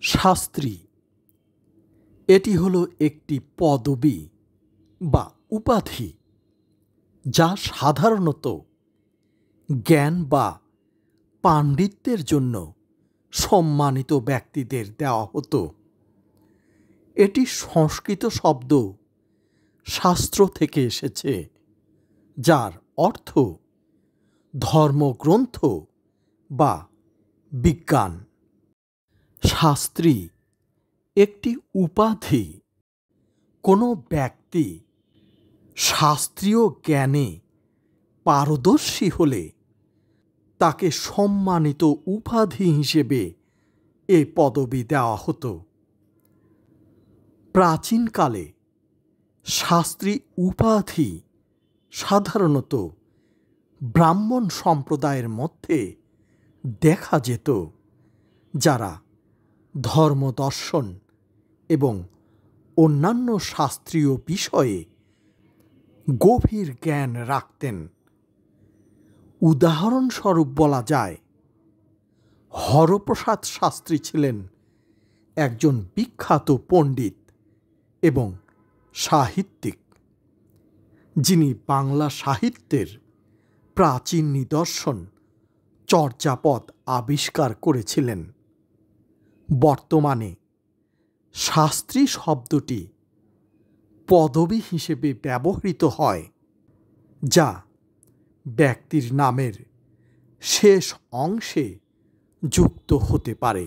শাস্ত্রী এটি হলো একটি পদবি বা উপাধি যা সাধারণত জ্ঞান বা পাণ্ডিত্যের জন্য সম্মানিত ব্যক্তিদের দেওয়া হতো। এটি সংস্কৃত শব্দ শাস্ত্র থেকে এসেছে, যার অর্থ ধর্মগ্রন্থ বা বিজ্ঞান। শাস্ত্রী একটি উপাধি। কোনো ব্যক্তি শাস্ত্রীয় জ্ঞানে পারদর্শী হলে তাকে সম্মানিত উপাধি হিসেবে এ পদবি দেওয়া হতো। প্রাচীনকালে শাস্ত্রী উপাধি সাধারণত ব্রাহ্মণ সম্প্রদায়ের মধ্যে দেখা যেত, যারা ধর্মদর্শন এবং অন্যান্য শাস্ত্রীয় বিষয়ে গভীর জ্ঞান রাখতেন। উদাহরণস্বরূপ বলা যায়, হরপ্রসাদ শাস্ত্রী ছিলেন একজন বিখ্যাত পণ্ডিত এবং সাহিত্যিক, যিনি বাংলা সাহিত্যের প্রাচীন নিদর্শন চর্যাপদ আবিষ্কার করেছিলেন। বর্তমানে শাস্ত্রী শব্দটি পদবি হিসেবে ব্যবহৃত হয়, যা ব্যক্তির নামের শেষ অংশে যুক্ত হতে পারে।